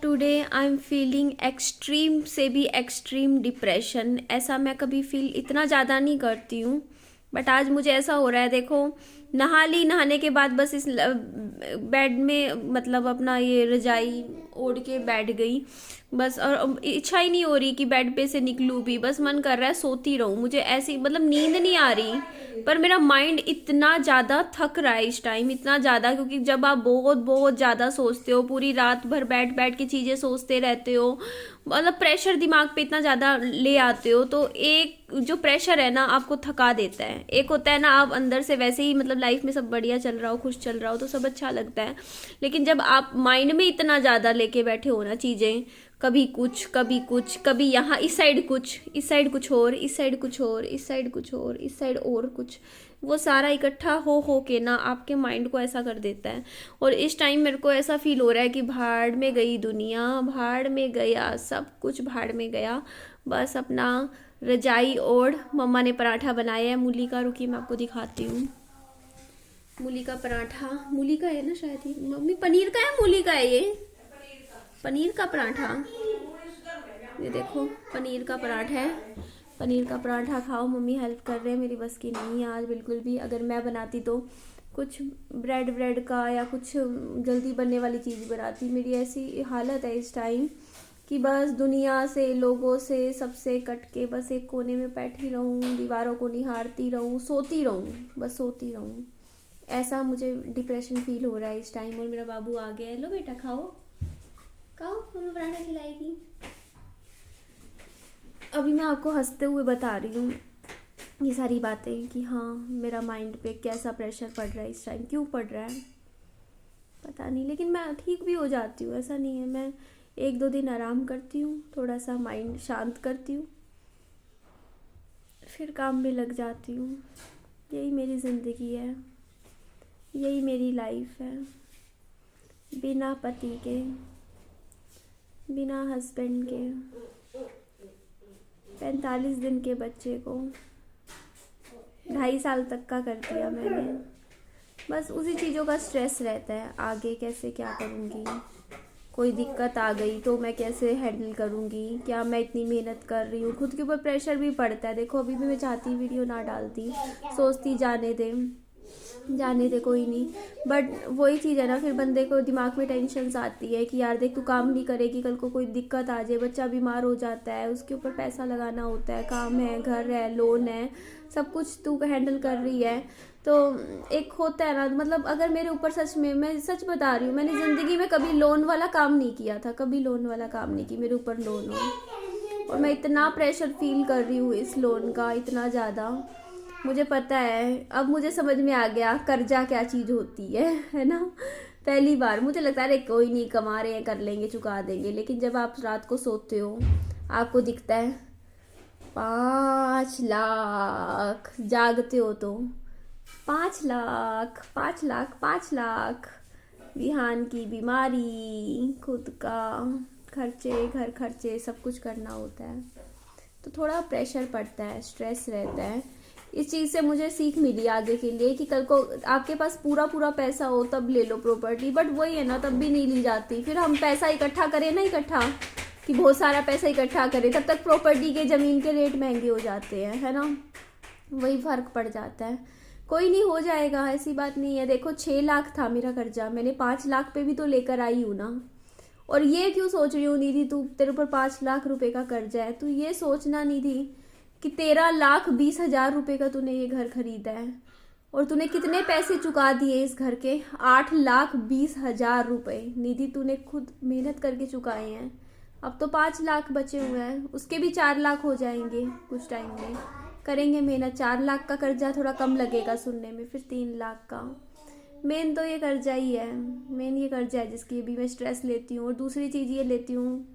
Today I am feeling extreme से भी extreme depression. ऐसा मैं कभी फील इतना ज़्यादा नहीं करती हूँ, बट आज मुझे ऐसा हो रहा है। देखो, नहाने के बाद बस इस बेड में मतलब अपना ये रजाई ओढ़ के बैठ गई बस, और इच्छा ही नहीं हो रही कि बेड पे से निकलूँ भी। बस मन कर रहा है सोती रहूँ। मुझे ऐसी मतलब नींद नहीं आ रही, पर मेरा माइंड इतना ज़्यादा थक रहा है इस टाइम, इतना ज़्यादा। क्योंकि जब आप बहुत बहुत ज़्यादा सोचते हो, पूरी रात भर बैठ बैठ के चीज़ें सोचते रहते हो, मतलब प्रेशर दिमाग पे इतना ज़्यादा ले आते हो, तो एक जो प्रेशर है ना आपको थका देता है। एक होता है ना, आप अंदर से वैसे ही मतलब लाइफ में सब बढ़िया चल रहा हो, खुश चल रहा हो, तो सब अच्छा लगता है। लेकिन जब आप माइंड में इतना ज़्यादा लेके बैठे हो ना चीज़ें, कभी कुछ कभी कुछ, कभी यहाँ इस साइड कुछ, इस साइड कुछ और, इस साइड कुछ और, इस साइड कुछ और, इस साइड और कुछ, वो सारा इकट्ठा हो के ना आपके माइंड को ऐसा कर देता है। और इस टाइम मेरे को ऐसा फील हो रहा है कि भाड़ में गई दुनिया, भाड़ में गया सब कुछ, भाड़ में गया। बस अपना रजाई ओढ़। मम्मा ने पराठा बनाया है मूली का, रुकी मैं आपको दिखाती हूँ। मूली का पराठा, मूली का है ना शायद ही, मम्मी पनीर का है मूली का है ये, पनीर का पराठा। ये देखो पनीर का पराठा है। पनीर का पराठा खाओ, मम्मी हेल्प कर रहे हैं, मेरी बस की नहीं है आज बिल्कुल भी। अगर मैं बनाती तो कुछ ब्रेड का या कुछ जल्दी बनने वाली चीज़ बनाती। मेरी ऐसी हालत है इस टाइम कि बस दुनिया से, लोगों से, सबसे कट के बस एक कोने में बैठी रहूं, दीवारों को निहारती रहूं, सोती रहूं, बस सोती रहूं। ऐसा मुझे डिप्रेशन फील हो रहा है इस टाइम। और मेरा बाबू आ गया है। लो बेटा खाओ खाओ, मम्मी पराठा खिलाएगी। अभी मैं आपको हंसते हुए बता रही हूँ ये सारी बातें कि हाँ मेरा माइंड पे कैसा प्रेशर पड़ रहा है इस टाइम, क्यों पड़ रहा है पता नहीं। लेकिन मैं ठीक भी हो जाती हूँ, ऐसा नहीं है। मैं 1-2 दिन आराम करती हूँ, थोड़ा सा माइंड शांत करती हूँ, फिर काम में लग जाती हूँ। यही मेरी ज़िंदगी है, यही मेरी लाइफ है। बिना पति के, बिना हस्बैंड के, 45 दिन के बच्चे को 2.5 साल तक का कर दिया मैंने। बस उसी चीज़ों का स्ट्रेस रहता है, आगे कैसे क्या करूँगी, कोई दिक्कत आ गई तो मैं कैसे हैंडल करूँगी, क्या मैं इतनी मेहनत कर रही हूँ, खुद के ऊपर प्रेशर भी पड़ता है। देखो अभी भी मैं चाहती वीडियो ना डालती, सोचती जाने दे कोई नहीं, बट वही चीज़ है ना, फिर बंदे को दिमाग में टेंशन आती है कि यार देख तू काम नहीं करेगी, कल को कोई दिक्कत आ जाए, बच्चा बीमार हो जाता है, उसके ऊपर पैसा लगाना होता है, काम है, घर है, लोन है, सब कुछ तू हैंडल कर रही है। तो एक होता है ना, मतलब अगर मेरे ऊपर सच में, मैं सच बता रही हूँ, मैंने ज़िंदगी में कभी लोन वाला काम नहीं किया था, कभी लोन वाला काम नहीं की मेरे ऊपर लोन हो। और मैं इतना प्रेशर फील कर रही हूँ इस लोन का, इतना ज़्यादा। मुझे पता है, अब मुझे समझ में आ गया कर्जा क्या चीज़ होती है ना। पहली बार मुझे लगता है अरे कोई नहीं, कमा रहे हैं, कर लेंगे, चुका देंगे। लेकिन जब आप रात को सोते हो, आपको दिखता है 5 लाख, जागते हो तो 5 लाख, 5 लाख, 5 लाख, बिहान की बीमारी, खुद का खर्चे, घर खर्चे, सब कुछ करना होता है। तो थोड़ा प्रेशर पड़ता है, स्ट्रेस रहता है। इस चीज़ से मुझे सीख मिली आगे के लिए कि कल को आपके पास पूरा पैसा हो तब ले लो प्रॉपर्टी, बट वही है ना, तब भी नहीं ली जाती। फिर हम पैसा इकट्ठा करें ना, इकट्ठा कि बहुत सारा पैसा इकट्ठा करें, तब तक प्रॉपर्टी के, ज़मीन के रेट महंगे हो जाते हैं, है ना, वही फ़र्क पड़ जाता है। कोई नहीं, हो जाएगा, ऐसी बात नहीं है। देखो 6 लाख था मेरा कर्जा, मैंने 5 लाख पे भी तो लेकर आई हूँ ना। और ये क्यों सोच रही हूँ निधि, तू तेरे ऊपर 5 लाख रुपए का कर्जा है, तू ये सोचना निधि कि 13,20,000 रुपए का तूने ये घर खरीदा है, और तूने कितने पैसे चुका दिए इस घर के, 8,20,000 रुपए निधि तूने खुद मेहनत करके चुकाए हैं। अब तो 5 लाख बचे हुए हैं, उसके भी 4 लाख हो जाएंगे कुछ टाइम में, करेंगे मेहनत। 4 लाख का कर्जा थोड़ा कम लगेगा सुनने में, फिर 3 लाख का। मेन तो ये कर्जा ही है, मेन ये कर्जा है जिसकी भी मैं स्ट्रेस लेती हूँ। और दूसरी चीज़ ये लेती हूँ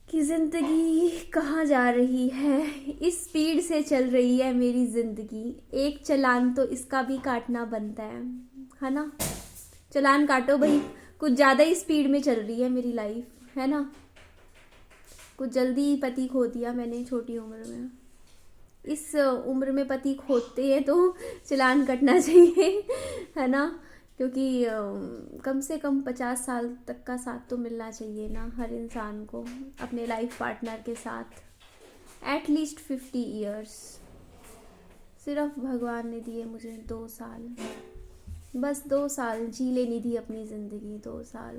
कि ज़िंदगी कहाँ जा रही है, इस स्पीड से चल रही है मेरी ज़िंदगी। एक चालान तो इसका भी काटना बनता है ना। चालान काटो भाई, कुछ ज़्यादा ही स्पीड में चल रही है मेरी लाइफ, है ना। कुछ जल्दी ही पति खो दिया मैंने छोटी उम्र में। इस उम्र में पति खोते हैं तो चालान कटना चाहिए, है ना। क्योंकि कम से कम 50 साल तक का साथ तो मिलना चाहिए ना हर इंसान को अपने लाइफ पार्टनर के साथ, एटलीस्ट 50 ईयर्स। सिर्फ भगवान ने दिए मुझे 2 साल, बस 2 साल जी लेनी थी अपनी ज़िंदगी। 2 साल,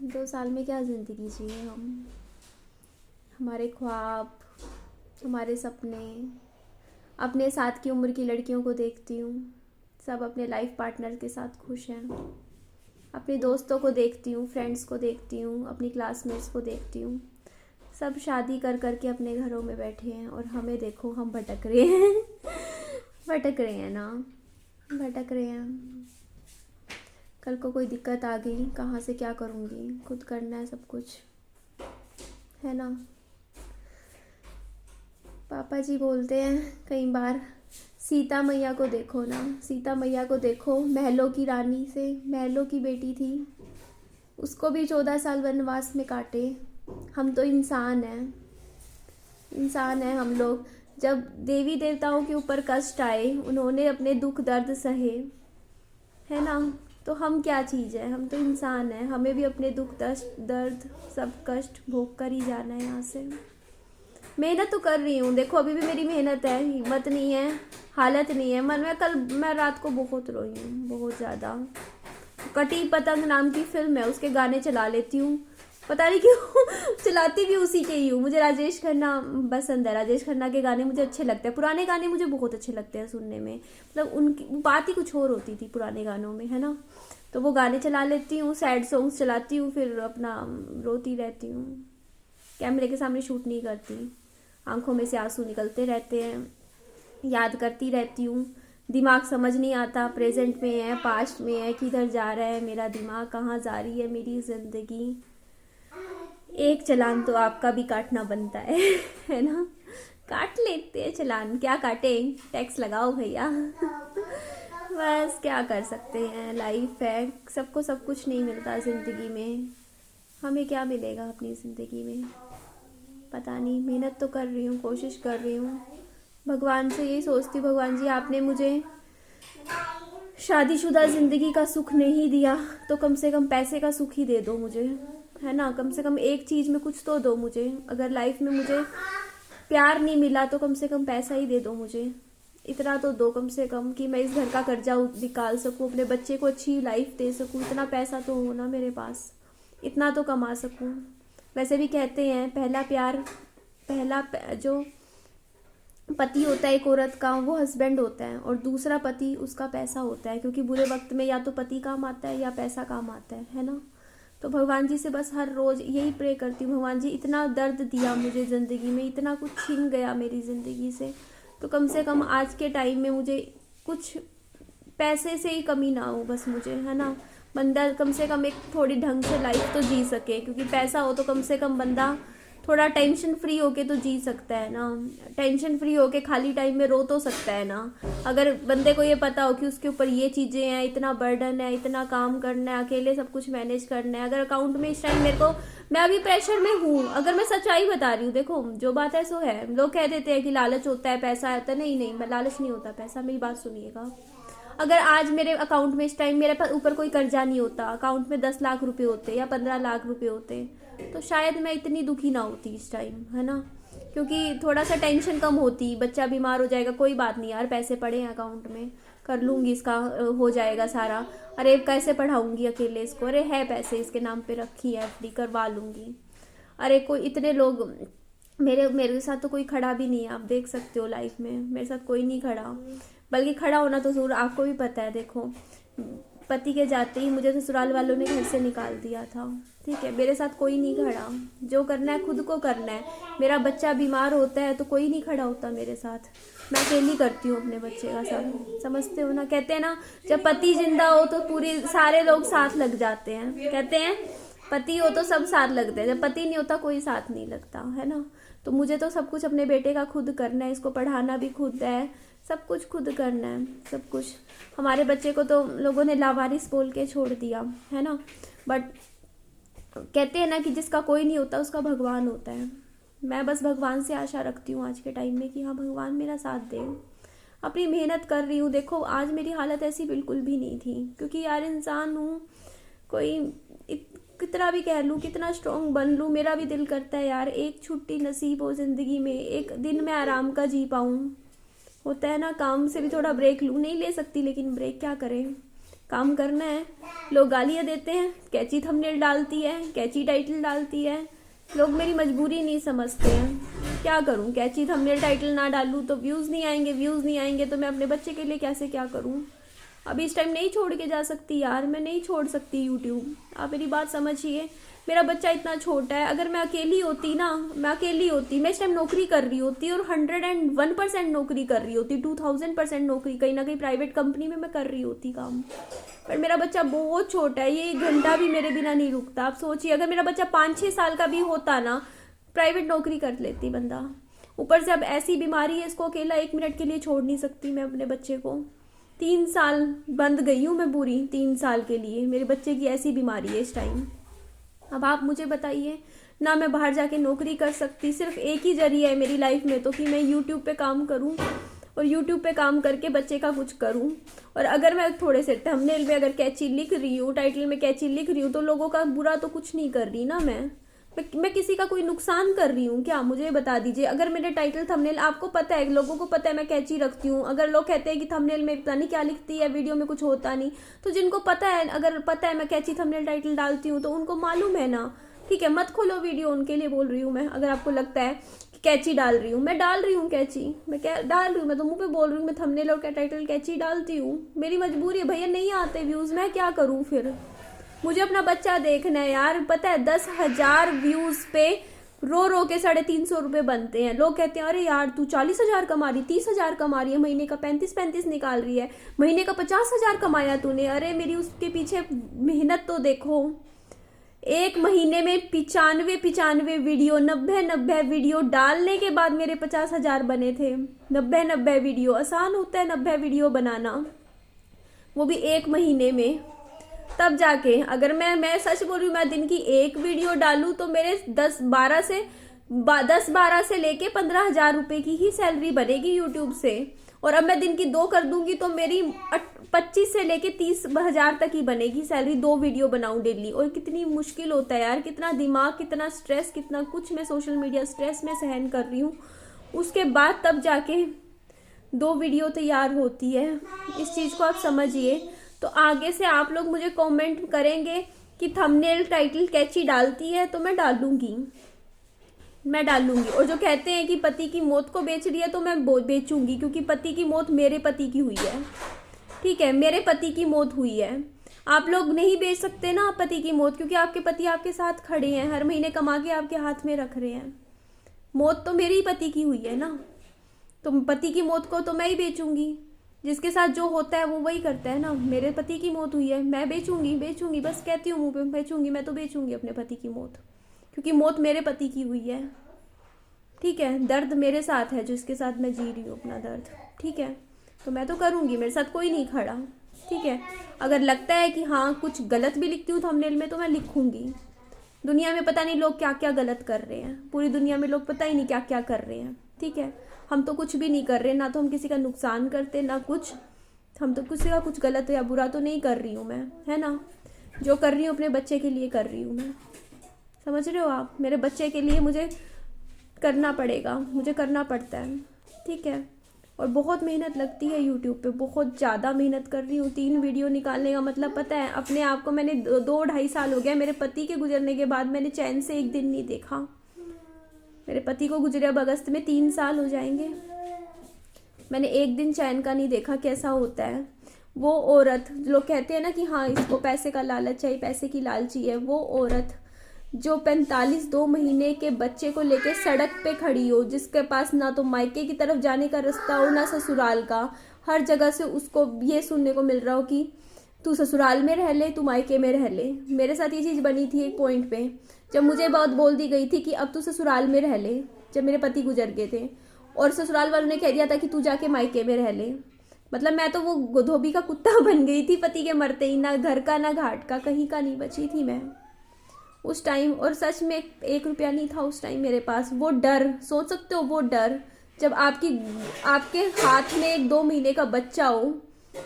2 साल में क्या ज़िंदगी जिए हम। हमारे ख्वाब, हमारे सपने, अपने साथ की उम्र की लड़कियों को देखती हूँ, सब अपने लाइफ पार्टनर के साथ खुश हैं। अपने दोस्तों को देखती हूँ, फ्रेंड्स को देखती हूँ, अपनी क्लासमेट्स को देखती हूँ, सब शादी कर कर के अपने घरों में बैठे हैं, और हमें देखो हम भटक रहे हैं। भटक रहे हैं ना, भटक रहे हैं। कल को कोई दिक्कत आ गई, कहाँ से क्या करूँगी, खुद करना है सब कुछ, है ना। पापा जी बोलते हैं कई बार, सीता मैया को देखो ना, सीता मैया को देखो, महलों की रानी से महलों की बेटी थी, उसको भी 14 साल वनवास में काटे। हम तो इंसान हैं, इंसान हैं हम लोग। जब देवी देवताओं के ऊपर कष्ट आए, उन्होंने अपने दुख दर्द सहे, है ना। तो हम क्या चीज़ है, हम तो इंसान हैं, हमें भी अपने दुख दर्द सब कष्ट भोग कर ही जाना है यहाँ से। मेहनत तो कर रही हूँ, देखो अभी भी मेरी मेहनत है, हिम्मत नहीं है, हालत नहीं है मन में। कल मैं रात को बहुत रोई हूँ, बहुत ज़्यादा। कटी पतंग नाम की फिल्म है, उसके गाने चला लेती हूँ, पता नहीं क्यों। चलाती भी उसी के ही हूँ। मुझे राजेश खन्ना पसंद है, राजेश खन्ना के गाने मुझे अच्छे लगते हैं, पुराने गाने मुझे बहुत अच्छे लगते हैं सुनने में। मतलब उनकी बात ही कुछ और होती थी पुराने गानों में, है ना। तो वो गाने चला लेती हूँ, सैड सॉन्ग्स चलाती हूँ, फिर अपना रोती रहती हूँ। कैमरे के सामने शूट नहीं करती, आंखों में से आंसू निकलते रहते हैं, याद करती रहती हूँ। दिमाग समझ नहीं आता, प्रेजेंट में है पास्ट में है, किधर जा रहा है मेरा दिमाग, कहाँ जा रही है मेरी ज़िंदगी। एक चालान तो आपका भी काटना बनता है ना। काट लेते हैं चालान, क्या काटे, टैक्स लगाओ भैया। बस क्या कर सकते हैं, लाइफ है, सबको सब कुछ नहीं मिलता ज़िंदगी में। हमें क्या मिलेगा अपनी ज़िंदगी में, पता नहीं। मेहनत तो कर रही हूँ, कोशिश कर रही हूँ। भगवान से यही सोचती हूँ, भगवान जी आपने मुझे शादीशुदा ज़िंदगी का सुख नहीं दिया, तो कम से कम पैसे का सुख ही दे दो मुझे, है ना। कम से कम एक चीज़ में कुछ तो दो मुझे। अगर लाइफ में मुझे प्यार नहीं मिला तो कम से कम पैसा ही दे दो मुझे। इतना तो दो कम से कम कि मैं इस घर का कर्जा निकाल सकूँ, अपने बच्चे को अच्छी लाइफ दे सकूँ। इतना पैसा तो हो ना मेरे पास, इतना तो कमा सकूँ। वैसे भी कहते हैं पहला प्यार, जो पति होता है एक औरत का, वो हस्बैंड होता है, और दूसरा पति उसका पैसा होता है। क्योंकि बुरे वक्त में या तो पति काम आता है या पैसा काम आता है ना। तो भगवान जी से बस हर रोज़ यही प्रे करती हूँ, भगवान जी इतना दर्द दिया मुझे ज़िंदगी में, इतना कुछ छीन गया मेरी ज़िंदगी से, तो कम से कम आज के टाइम में मुझे कुछ पैसे से ही कमी ना हो बस मुझे, है ना। बंदा कम से कम एक थोड़ी ढंग से लाइफ तो जी सके, क्योंकि पैसा हो तो कम से कम बंदा थोड़ा टेंशन फ्री होके तो जी सकता है ना। टेंशन फ्री होके खाली टाइम में रो तो सकता है ना। अगर बंदे को ये पता हो कि उसके ऊपर ये चीज़ें हैं, इतना बर्डन है, इतना काम करना है, अकेले सब कुछ मैनेज करना है। अगर अकाउंट में इस टाइम मेरे को, मैं अभी प्रेशर में हूँ, अगर मैं सच्चाई बता रही हूँ, देखो जो बात है सो है। लोग कह देते हैं कि लालच होता है, पैसा आता है, नहीं नहीं, मैं लालच नहीं होता पैसा। मेरी बात सुनिएगा, अगर आज मेरे अकाउंट में इस टाइम मेरे पास ऊपर कोई कर्जा नहीं होता, अकाउंट में 10 लाख रुपए होते या 15 लाख रुपए होते, तो शायद मैं इतनी दुखी ना होती इस टाइम, है ना। क्योंकि थोड़ा सा टेंशन कम होती, बच्चा बीमार हो जाएगा, कोई बात नहीं यार, पैसे पड़े हैं अकाउंट में, कर लूँगी, इसका हो जाएगा सारा। अरे कैसे पढ़ाऊँगी अकेले इसको, अरे है पैसे इसके नाम पे रखी है, एफडी करवा लूँगी। अरे कोई इतने लोग, मेरे साथ तो कोई खड़ा भी नहीं है, आप देख सकते हो लाइफ में मेरे साथ कोई नहीं खड़ा। बल्कि खड़ा होना तो जरूर, आपको भी पता है, देखो पति के जाते ही मुझे ससुराल वालों ने घर से निकाल दिया था, ठीक है। मेरे साथ कोई नहीं खड़ा, जो करना है खुद को करना है। मेरा बच्चा बीमार होता है तो कोई नहीं खड़ा होता मेरे साथ, मैं अकेली करती हूँ अपने बच्चे का सब, समझते हो ना। कहते हैं ना जब पति जिंदा हो तो पूरे सारे लोग साथ लग जाते हैं, कहते हैं पति हो तो सब साथ लगते हैं, जब पति नहीं होता कोई साथ नहीं लगता, है ना। तो मुझे तो सब कुछ अपने बेटे का खुद करना है, इसको पढ़ाना भी खुद है, सब कुछ खुद करना है, सब कुछ। हमारे बच्चे को तो लोगों ने लावारिस बोल के छोड़ दिया, है ना। बट कहते हैं ना कि जिसका कोई नहीं होता उसका भगवान होता है। मैं बस भगवान से आशा रखती हूँ आज के टाइम में कि हाँ भगवान मेरा साथ दे, अपनी मेहनत कर रही हूँ। देखो आज मेरी हालत ऐसी बिल्कुल भी नहीं थी, क्योंकि यार इंसान हूँ, कोई कितना भी कह लूँ, कितना स्ट्रॉन्ग बन लूँ, मेरा भी दिल करता है यार एक छुट्टी नसीब हो ज़िंदगी में, एक दिन मैं आराम का जी पाऊँ। होता है ना, काम से भी थोड़ा ब्रेक लूँ, नहीं ले सकती लेकिन ब्रेक क्या करें, काम करना है। लोग गालियाँ देते हैं, कैची थंबनेल डालती है, कैची टाइटल डालती है, लोग मेरी मजबूरी नहीं समझते हैं। क्या करूं, कैची थंबनेल टाइटल ना डालूं तो व्यूज़ नहीं आएंगे, व्यूज़ नहीं आएंगे तो मैं अपने बच्चे के लिए कैसे क्या करूं। अभी इस टाइम नहीं छोड़ के जा सकती यार, मैं नहीं छोड़ सकती यूट्यूब, आप मेरी बात समझिए। मेरा बच्चा इतना छोटा है, अगर मैं अकेली होती ना, मैं अकेली होती, मैं इस टाइम नौकरी कर रही होती और 101% नौकरी कर रही होती, 2000% नौकरी कहीं ना कहीं प्राइवेट कंपनी में मैं कर रही होती काम। पर मेरा बच्चा बहुत छोटा है, ये 1 घंटा भी मेरे बिना नहीं रुकता। आप सोचिए अगर मेरा बच्चा 5-6 साल का भी होता ना, प्राइवेट नौकरी कर लेती बंदा। ऊपर से अब ऐसी बीमारी है, इसको अकेला 1 मिनट के लिए छोड़ नहीं सकती मैं अपने बच्चे को। 3 साल बंद गई हूँ मैं पूरी, 3 साल के लिए मेरे बच्चे की ऐसी बीमारी है इस टाइम। अब आप मुझे बताइए, ना मैं बाहर जाके नौकरी कर सकती, सिर्फ एक ही जरिया है मेरी लाइफ में तो कि मैं यूट्यूब पे काम करूँ और यूट्यूब पे काम करके बच्चे का कुछ करूँ। और अगर मैं थोड़े से थंबनेल में अगर कैची लिख रही हूँ, टाइटल में कैची लिख रही हूँ, तो लोगों का बुरा तो कुछ नहीं कर रही ना मैं किसी का कोई नुकसान कर रही हूँ क्या, मुझे बता दीजिए। अगर मेरे टाइटल थंबनेल, आपको पता है, लोगों को पता है मैं कैची रखती हूँ, अगर लोग कहते हैं कि थंबनेल में पता नहीं क्या लिखती है, वीडियो में कुछ होता नहीं, तो जिनको पता है, अगर पता है मैं कैची थंबनेल टाइटल डालती हूँ तो उनको मालूम है ना, ठीक है, मत खोलो वीडियो, उनके लिए बोल रही हूँ मैं। अगर आपको लगता है कि कैची डाल रही हूँ, मैं डाल रही हूँ कैची, मैं क्या डाल रही हूँ, मैं तो मुंह पे बोल रही हूँ मैं थंबनेल और टाइटल कैची डालती हूँ, मेरी मजबूरी है भैया, नहीं आते व्यूज़, मैं क्या करूँ फिर, मुझे अपना बच्चा देखना है यार। पता है 10,000 व्यूज़ पे रो रो के 350 रुपये बनते हैं। लोग कहते हैं अरे यार तू 40,000 कमा रही, 30,000 कमा रही है, महीने का 35 निकाल रही है, महीने का 50,000 कमाया तूने। अरे मेरी उसके पीछे मेहनत तो देखो, एक महीने में 95 वीडियो, 90 वीडियो डालने के बाद मेरे 50,000 बने थे। 90 वीडियो, आसान होता है 90 वीडियो बनाना, वो भी एक महीने में। तब जाके अगर मैं सच बोल रही हूँ, मैं दिन की एक वीडियो डालूं तो मेरे 10-12 से लेके 15,000 रुपये की ही सैलरी बनेगी यूट्यूब से। और अब मैं दिन की 2 कर दूंगी तो मेरी 25 से लेके 30,000 तक ही बनेगी सैलरी, 2 वीडियो बनाऊं डेली। और कितनी मुश्किल होता है यार, कितना दिमाग, कितना स्ट्रेस, कितना कुछ मैं सोशल मीडिया स्ट्रेस में सहन कर रही हूँ, उसके बाद तब जाके 2 वीडियो तैयार होती है। इस चीज़ को आप समझिए। तो आगे से आप लोग मुझे कमेंट करेंगे कि थंबनेल टाइटल कैची डालती है तो मैं डालूंगी। और जो कहते हैं कि पति की मौत को बेच रही है, तो मैं बेचूंगी, क्योंकि पति की मौत मेरे पति की हुई है, ठीक है, मेरे पति की मौत हुई है। आप लोग नहीं बेच सकते ना पति की मौत, क्योंकि आपके पति आपके साथ खड़े हैं, हर महीने कमा के आपके हाथ में रख रहे हैं। मौत तो मेरे ही पति की हुई है ना, तो पति की मौत को तो मैं ही बेचूंगी। जिसके साथ जो होता है वो वही करता है ना। मेरे पति की मौत हुई है, मैं बेचूंगी, बस कहती हूँ मुंह पे, बेचूंगी, मैं तो बेचूंगी अपने पति की मौत, क्योंकि मौत मेरे पति की हुई है, ठीक है। दर्द मेरे साथ है, जिसके साथ मैं जी रही हूँ अपना दर्द, ठीक है, तो मैं तो करूँगी, मेरे साथ कोई नहीं खड़ा, ठीक है। अगर लगता है कि हाँ कुछ गलत भी लिखती हूँ थंबनेल में तो मैं लिखूंगी। दुनिया में पता नहीं लोग क्या क्या गलत कर रहे हैं, पूरी दुनिया में लोग पता ही नहीं क्या क्या कर रहे हैं, ठीक है। हम तो कुछ भी नहीं कर रहे, ना तो हम किसी का नुकसान करते ना कुछ, हम तो किसी का कुछ गलत या बुरा तो नहीं कर रही हूँ मैं, है ना। जो कर रही हूँ अपने बच्चे के लिए कर रही हूँ मैं, समझ रहे हो आप। मेरे बच्चे के लिए मुझे करना पड़ेगा, मुझे करना पड़ता है, ठीक है। और बहुत मेहनत लगती है यूट्यूब पे, बहुत ज़्यादा मेहनत कर रही हूँ। 3 वीडियो निकालने का मतलब पता है, अपने आप को मैंने 2-2.5 साल हो गया, मेरे पति के गुजरने के बाद मैंने चैन से एक दिन नहीं देखा। मेरे पति को गुजरे अब अगस्त में 3 साल हो जाएंगे, मैंने एक दिन चैन का नहीं देखा। कैसा होता है वो औरत, लोग कहते हैं ना कि हाँ इसको पैसे का लालच चाहिए, पैसे की लालची है, वो औरत जो 2 महीने के बच्चे को लेके सड़क पे खड़ी हो, जिसके पास ना तो मायके की तरफ जाने का रास्ता हो ना ससुराल का, हर जगह से उसको ये सुनने को मिल रहा हो कि तू ससुराल में रह ले, तू मायके में रह ले। मेरे साथ ये चीज़ बनी थी एक पॉइंट पे, जब मुझे बहुत बोल दी गई थी कि अब तू ससुराल में रह ले, जब मेरे पति गुजर गए थे, और ससुराल वालों ने कह दिया था कि तू जाके मायके में रह ले। मतलब मैं तो वो धोबी का कुत्ता बन गई थी पति के मरते ही, ना घर का ना घाट का, कहीं का नहीं बची थी मैं उस टाइम। और सच में 1 रुपया नहीं था उस टाइम मेरे पास। वो डर, सोच सकते हो वो डर जब आपके हाथ में 1-2 महीने का बच्चा हो,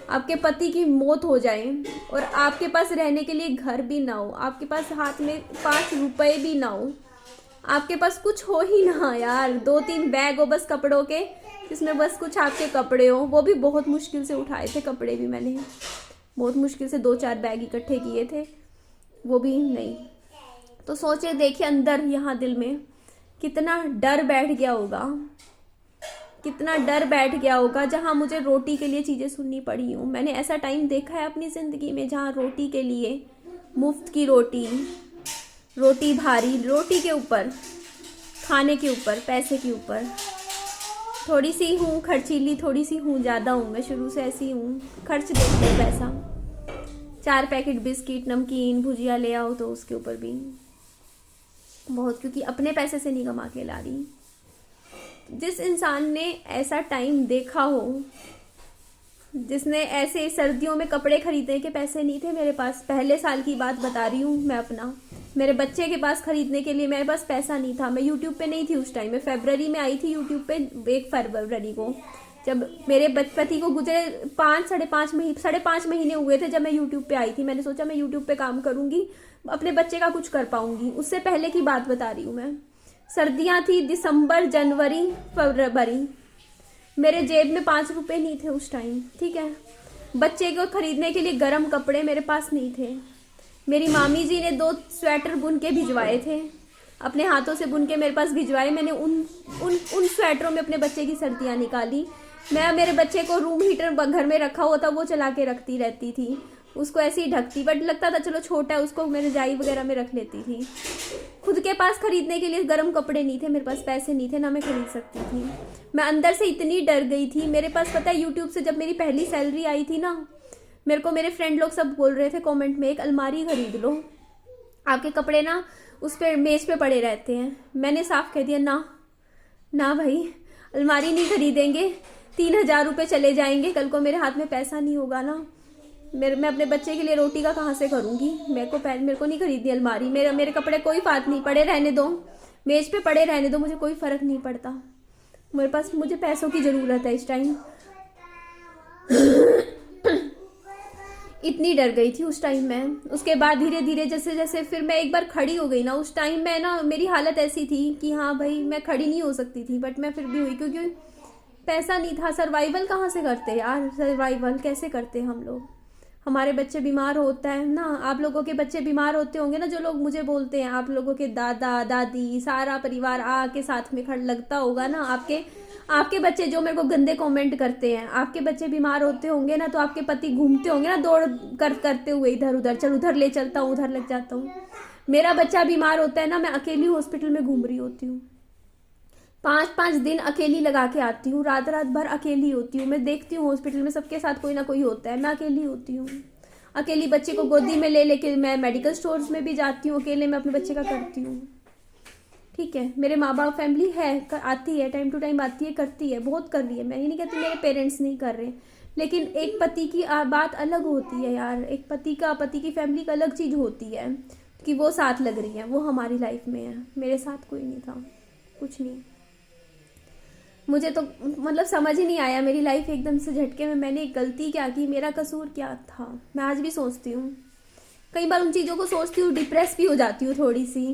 आपके पति की मौत हो जाए और आपके पास रहने के लिए घर भी ना हो, आपके पास हाथ में 5 रुपए भी ना हो, आपके पास कुछ हो ही ना यार, 2-3 बैग हो बस कपड़ों के, जिसमें बस कुछ आपके कपड़े हो। वो भी बहुत मुश्किल से उठाए थे कपड़े भी, मैंने बहुत मुश्किल से 2-4 बैग इकट्ठे किए थे, वो भी नहीं। तो सोचे देखिए अंदर यहाँ दिल में कितना डर बैठ गया होगा, कितना डर बैठ गया होगा, जहाँ मुझे रोटी के लिए चीज़ें सुननी पड़ी हूँ। मैंने ऐसा टाइम देखा है अपनी ज़िंदगी में जहाँ रोटी के लिए, मुफ्त की रोटी, रोटी भारी, रोटी के ऊपर, खाने के ऊपर, पैसे के ऊपर। थोड़ी सी हूँ खर्चीली, थोड़ी सी हूँ ज़्यादा हूँ, मैं शुरू से ऐसी हूँ, खर्च देती हूँ पैसा। 4 पैकेट बिस्किट, नमकीन, भुजिया ले आओ तो उसके ऊपर भी बहुत, क्योंकि अपने पैसे से नहीं कमा के ला रही। जिस इंसान ने ऐसा टाइम देखा हो, जिसने ऐसे सर्दियों में कपड़े खरीदने के पैसे नहीं थे मेरे पास, पहले साल की बात बता रही हूँ मैं अपना, मेरे बच्चे के पास खरीदने के लिए मेरे पास पैसा नहीं था। मैं यूट्यूब पे नहीं थी उस टाइम, मैं फरवरी में आई थी यूट्यूब पे, 1 फरवरी को, जब मेरे पति को गुजरे 5.5 महीने हुए थे जब मैं यूट्यूब पे आई थी। मैंने सोचा मैं यूट्यूब पे काम करूंगी, अपने बच्चे का कुछ कर पाऊंगी, उससे पहले की बात बता रही हूँ मैं। सर्दियाँ थी, दिसंबर, जनवरी, फरवरी, मेरे जेब में 5 रुपए नहीं थे उस टाइम, ठीक है। बच्चे को खरीदने के लिए गर्म कपड़े मेरे पास नहीं थे। मेरी मामी जी ने 2 स्वेटर बुन के भिजवाए थे, अपने हाथों से बुन के मेरे पास भिजवाए। मैंने उन स्वेटरों में अपने बच्चे की सर्दियाँ निकाली। मैं मेरे बच्चे को रूम हीटर घर में रखा हुआ था, वो चला के रखती रहती थी, उसको ऐसे ही ढकती, बट लगता था चलो छोटा है, उसको मैं रजाई वगैरह में रख लेती थी। खुद के पास खरीदने के लिए गर्म कपड़े नहीं थे, मेरे पास पैसे नहीं थे, ना मैं खरीद सकती थी। मैं अंदर से इतनी डर गई थी। मेरे पास पता है यूट्यूब से जब मेरी पहली सैलरी आई थी ना, मेरे को मेरे फ्रेंड लोग सब बोल रहे थे कमेंट में, एक अलमारी खरीद लो, आपके कपड़े ना उस पर मेज पे पड़े रहते हैं। मैंने साफ कह दिया ना भाई, अलमारी नहीं खरीदेंगे, 3000 रुपये चले जाएंगे, कल को मेरे हाथ में पैसा नहीं होगा ना, मैं अपने बच्चे के लिए रोटी का कहाँ से करूँगी। मेरे को नहीं खरीदनी अलमारी। मेरे कपड़े कोई बात नहीं, पड़े रहने दो, मेज पे पड़े रहने दो, मुझे कोई फ़र्क नहीं पड़ता। मुझे पैसों की ज़रूरत है इस टाइम। इतनी डर गई थी उस टाइम में। उसके बाद धीरे धीरे जैसे जैसे फिर मैं एक बार खड़ी हो गई ना, उस टाइम में ना मेरी हालत ऐसी थी कि हाँ भाई मैं खड़ी नहीं हो सकती थी, बट मैं फिर भी हुई, क्योंकि पैसा नहीं था। सर्वाइवल कहाँ से करते यार, सर्वाइवल कैसे करते हम लोग। हमारे बच्चे बीमार होता है ना, आप लोगों के बच्चे बीमार होते होंगे ना, जो लोग मुझे बोलते हैं, आप लोगों के दादा दादी सारा परिवार आके साथ में खड़ लगता होगा ना। आपके बच्चे जो मेरे को गंदे कमेंट करते हैं, आपके बच्चे बीमार होते होंगे ना, तो आपके पति घूमते होंगे ना दौड़ करते हुए इधर उधर, चल उधर ले चलता हूँ, उधर लग जाता हूँ। मेरा बच्चा बीमार होता है ना, मैं अकेली हॉस्पिटल में घूम रही होती हूँ, 5-5 दिन अकेली लगा के आती हूँ, रात भर अकेली होती हूँ। मैं देखती हूँ हॉस्पिटल में सबके साथ कोई ना कोई होता है, मैं अकेली होती हूँ। अकेली बच्चे को गोदी में ले लेके मैं मेडिकल स्टोर्स में भी जाती हूँ, अकेले मैं अपने बच्चे का करती हूँ, ठीक है। मेरे माँ बाप फैमिली है, आती है, टाइम टू टाइम आती है, करती है, बहुत कर रही है। मैं ये नहीं कहती मेरे पेरेंट्स नहीं कर रहे, लेकिन एक पति की बात अलग होती है यार। एक पति की फैमिली का अलग चीज़ होती है कि वो साथ लग रही है, वो हमारी लाइफ में है। मेरे साथ कोई नहीं था, कुछ नहीं। मुझे तो मतलब समझ ही नहीं आया, मेरी लाइफ एकदम से झटके में, मैंने एक गलती क्या की, मेरा कसूर क्या था। मैं आज भी सोचती हूँ, कई बार उन चीज़ों को सोचती हूँ, डिप्रेस भी हो जाती हूँ थोड़ी सी।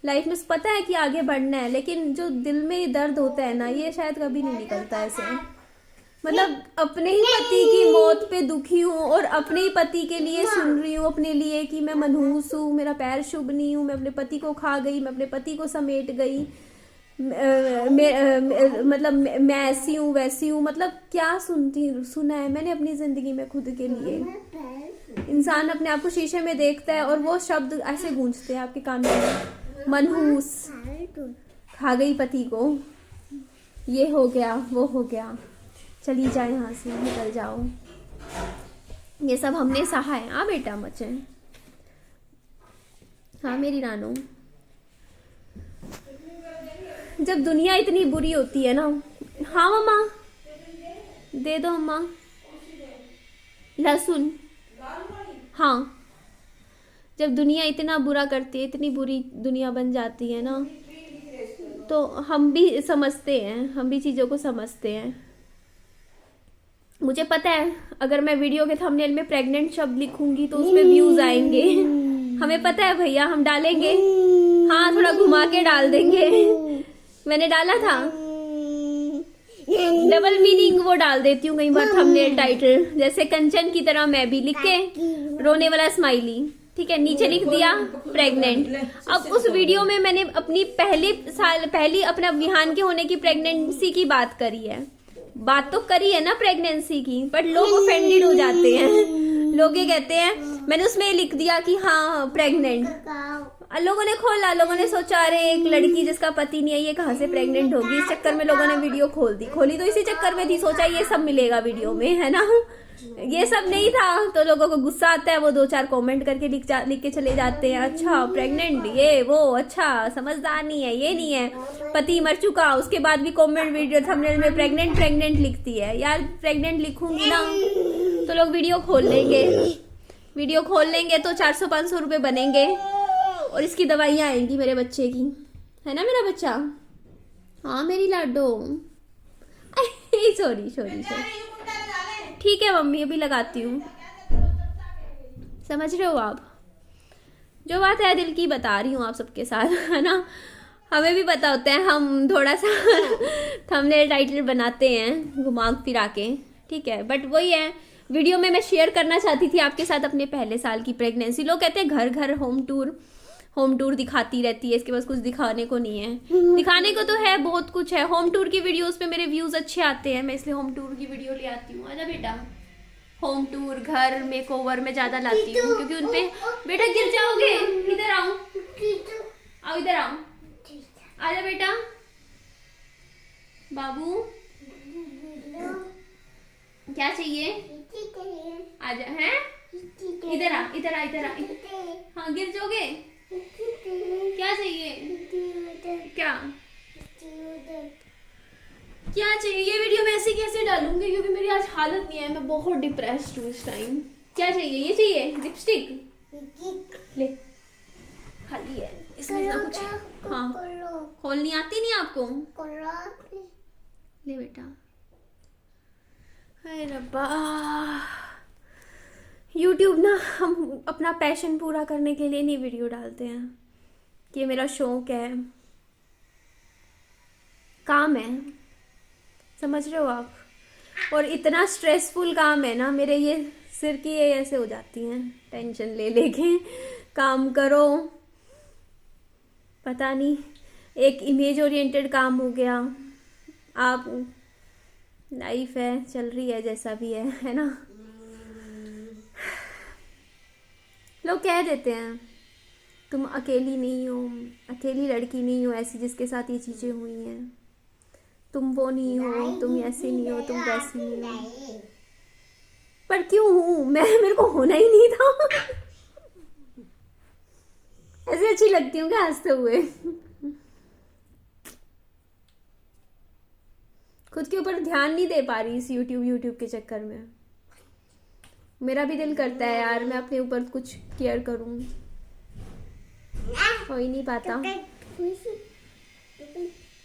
लाइफ में पता है कि आगे बढ़ना है, लेकिन जो दिल में दर्द होता है ना, ये शायद कभी नहीं निकलता ऐसे। मतलब अपने ही पति की मौत पे दुखी हूँ और अपने ही पति के लिए सुन रही हूँ अपने लिए कि मैं मनहूस हूँ, मेरा पैर शुभ नहीं हूँ, मैं अपने पति को खा गई, मैं अपने पति को समेट गई, मतलब मैं ऐसी हूँ वैसी हूँ। मतलब क्या सुना है मैंने अपनी ज़िंदगी में खुद के लिए। इंसान अपने आप को शीशे में देखता है और वो शब्द ऐसे गूंजते हैं आपके कान में, मनहूस, खा गई पति को, ये हो गया, वो हो गया, चली जाए यहाँ से, निकल जाओ। ये सब हमने सहा है। हाँ बेटा मचे, हाँ मेरी रानू। जब दुनिया इतनी बुरी होती है ना, हाँ मम्मा दे दो मम्मा, लहसुन, हाँ। जब दुनिया इतना बुरा करती है, इतनी बुरी दुनिया बन जाती है ना, तो हम भी समझते हैं, हम भी चीज़ों को समझते हैं। मुझे पता है अगर मैं वीडियो के थंबनेल में प्रेग्नेंट शब्द लिखूंगी तो उसमें व्यूज आएंगे। हमें पता है भैया, हम डालेंगे। हाँ, थोड़ा घुमा के डाल देंगे। मैंने डाला था, डबल मीनिंग वो डाल देती हूँ कई बार थंबनेल टाइटल, जैसे कंचन की तरह मैं भी लिख के रोने वाला स्माइली, ठीक है, नीचे लिख दिया प्रेग्नेंट। अब उस वीडियो में मैंने अपनी पहली अपना विहान के होने की प्रेगनेंसी की बात करी है, बात तो करी है ना प्रेगनेंसी की, बट लोग ऑफेंडेड हो जाते हैं। लोग ये कहते हैं, मैंने उसमें लिख दिया कि हाँ प्रेग्नेंट, लोगों ने खोला, लोगों ने सोचा अरे एक लड़की जिसका पति नहीं है ये कहाँ से प्रेग्नेंट होगी। इस चक्कर में लोगों ने वीडियो खोली तो इसी चक्कर में थी, सोचा ये सब मिलेगा वीडियो में, है ना। ये सब नहीं था तो लोगों को गुस्सा आता है, वो 2-4 कमेंट करके लिख के चले जाते हैं, अच्छा प्रेग्नेंट ये वो, अच्छा समझदार नहीं है, ये नहीं है, पति मर चुका, उसके बाद भी कमेंट वीडियो थंबनेल में प्रेग्नेंट लिखती है। यार प्रेग्नेंट लिखूंगी ना तो लोग वीडियो खोल लेंगे तो 400-500 रुपये बनेंगे और इसकी दवाइयाँ आएंगी मेरे बच्चे की, है ना मेरा बच्चा। हाँ मेरी लाडो। सॉरी ठीक है मम्मी, अभी लगाती हूँ। समझ रहे हो आप, जो बात है दिल की बता रही हूँ आप सबके साथ, है ना। हमें भी पता होता है, हम थोड़ा सा थंबनेल टाइटल बनाते हैं घुमा फिरा के, ठीक है, बट वही है, वीडियो में मैं शेयर करना चाहती थी आपके साथ अपने पहले साल की प्रेगनेंसी। लोग कहते हैं घर घर होम टूर दिखाती रहती है, इसके पास कुछ दिखाने को नहीं है। दिखाने को तो है, बहुत कुछ है। होम टूर की वीडियोस पे मेरे व्यूज अच्छे आते हैं, मैं इसलिए होम टूर की वीडियो ले आती हूँ। आजा बेटा, होम टूर घर मेकओवर में ज्यादा लाती हूँ क्योंकि उनपे, बेटा गिर जाओगे, इधर आओ, इधर आओ, आजा बेटा बाबू, क्या चाहिए, आजा, है इधर आ, हाँ गिर जाओगे, क्या चाहिए, क्या चाहिए। ये वीडियो मैं ऐसे कैसे डालूंगी क्योंकि मेरी आज हालत नहीं है, मैं बहुत डिप्रेस्ड हूँ इस टाइम। क्या चाहिए, ये चाहिए लिपस्टिक, ले खाली है इसमें ना कुछ। हाँ खोलनी आती नहीं आपको, ले बेटा। हाय रब्बा, YouTube ना हम अपना पैशन पूरा करने के लिए नहीं वीडियो डालते हैं, कि मेरा शौक है, काम है, समझ रहे हो आप। और इतना स्ट्रेसफुल काम है ना मेरे, ये सिर की ये ऐसे हो जाती हैं टेंशन ले लेके, काम करो, पता नहीं, एक इमेज ओरिएंटेड काम हो गया, आप लाइफ है, चल रही है जैसा भी है ना। लोग कह देते हैं तुम अकेली नहीं हो, अकेली लड़की नहीं हो ऐसी जिसके साथ ये चीज़ें हुई हैं, तुम वो नहीं हो, तुम ऐसी नहीं हो, तुम वैसी नहीं हो। पर क्यों हूँ मैं, मेरे को होना ही नहीं था। ऐसे अच्छी लगती हूँ क्या हंसते हुए। खुद के ऊपर ध्यान नहीं दे पा रही इस यूट्यूब के चक्कर में। मेरा भी दिल करता है यार मैं अपने ऊपर कुछ केयर करूं, हो ही नहीं पाता।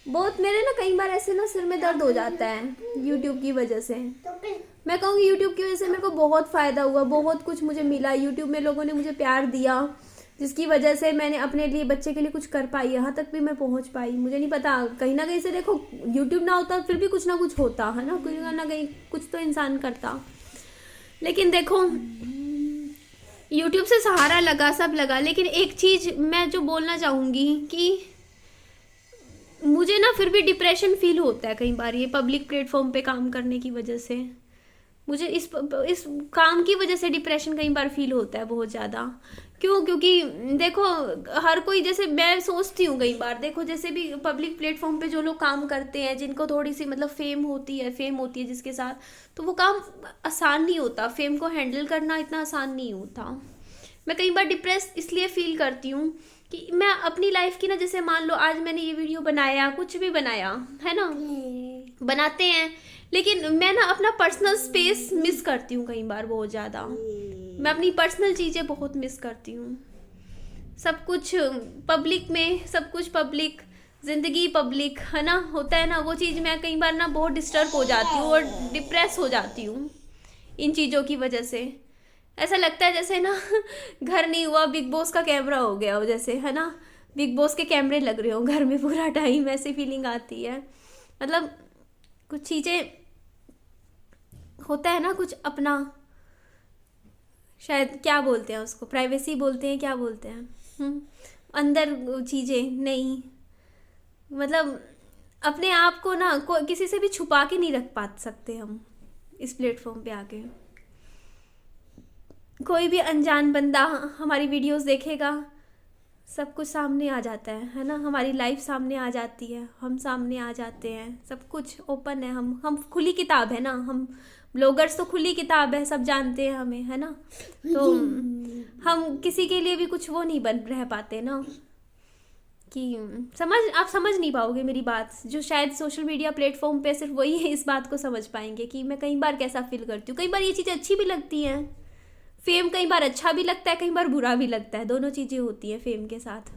बहुत मेरे ना कई बार ऐसे ना सिर में दर्द हो जाता है यूट्यूब की वजह से। मैं कहूँगी यूट्यूब की वजह से मेरे को बहुत फ़ायदा हुआ, बहुत कुछ मुझे मिला। यूट्यूब में लोगों ने मुझे प्यार दिया जिसकी वजह से मैंने अपने लिए, बच्चे के लिए कुछ कर पाई, यहाँ तक भी मैं पहुँच पाई। मुझे नहीं पता, कहीं ना कहीं से देखो यूट्यूब ना होता फिर भी कुछ ना कुछ होता है ना, कहीं ना कहीं कुछ तो इंसान करता। लेकिन देखो YouTube से सहारा लगा, सब लगा, लेकिन एक चीज़ मैं जो बोलना चाहूँगी कि मुझे ना फिर भी डिप्रेशन फील होता है कई बार ये पब्लिक प्लेटफॉर्म पे काम करने की वजह से। मुझे इस काम की वजह से डिप्रेशन कई बार फील होता है बहुत ज़्यादा। क्यों? क्योंकि देखो हर कोई, जैसे मैं सोचती हूँ कई बार, देखो जैसे भी पब्लिक प्लेटफॉर्म पे जो लोग काम करते हैं, जिनको थोड़ी सी मतलब फेम होती है जिसके साथ, तो वो काम आसान नहीं होता, फेम को हैंडल करना इतना आसान नहीं होता। मैं कई बार डिप्रेस इसलिए फील करती हूँ कि मैं अपनी लाइफ की ना, जैसे मान लो आज मैंने ये वीडियो बनाया, कुछ भी बनाया है ना, बनाते हैं, लेकिन मैं ना अपना पर्सनल स्पेस मिस करती हूँ कई बार बहुत ज़्यादा। मैं अपनी पर्सनल चीज़ें बहुत मिस करती हूँ। सब कुछ पब्लिक में, सब कुछ पब्लिक, ज़िंदगी पब्लिक है ना, होता है ना वो चीज़, मैं कई बार ना बहुत डिस्टर्ब हो जाती हूँ और डिप्रेस हो जाती हूँ इन चीज़ों की वजह से। ऐसा लगता है जैसे ना घर नहीं हुआ, बिग बॉस का कैमरा हो गया हो जैसे, है ना, बिग बॉस के कैमरे लग रहे हो घर में पूरा टाइम, ऐसी फीलिंग आती है। मतलब कुछ चीज़ें होता है ना, कुछ अपना, शायद क्या बोलते हैं उसको, प्राइवेसी बोलते हैं, क्या बोलते हैं, अंदर चीज़ें नहीं, मतलब अपने आप को ना किसी से भी छुपा के नहीं रख पा सकते हम इस प्लेटफॉर्म पे आके। कोई भी अनजान बंदा हमारी वीडियोस देखेगा, सब कुछ सामने आ जाता है ना, हमारी लाइफ सामने आ जाती है, हम सामने आ जाते हैं, सब कुछ ओपन है, हम खुली किताब है ना, हम ब्लॉगर्स तो खुली किताब है, सब जानते हैं हमें, है ना। तो हम किसी के लिए भी कुछ वो नहीं बन रह पाते ना, कि आप समझ नहीं पाओगे मेरी बात, जो शायद सोशल मीडिया प्लेटफॉर्म पे सिर्फ वही है इस बात को समझ पाएंगे कि मैं कई बार कैसा फील करती हूँ। कई बार ये चीज़ें अच्छी भी लगती हैं, फेम कई बार अच्छा भी लगता है, कई बार बुरा भी लगता है, दोनों चीज़ें होती हैं फेम के साथ।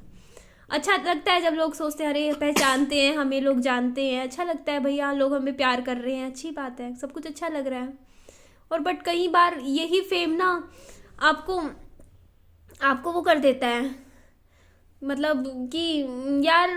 अच्छा लगता है जब लोग सोचते हैं अरे पहचानते हैं हमें, लोग जानते हैं, अच्छा लगता है भैया लोग हमें प्यार कर रहे हैं, अच्छी बात है, सब कुछ अच्छा लग रहा है। और बट कई बार यही फेम ना आपको वो कर देता है, मतलब कि यार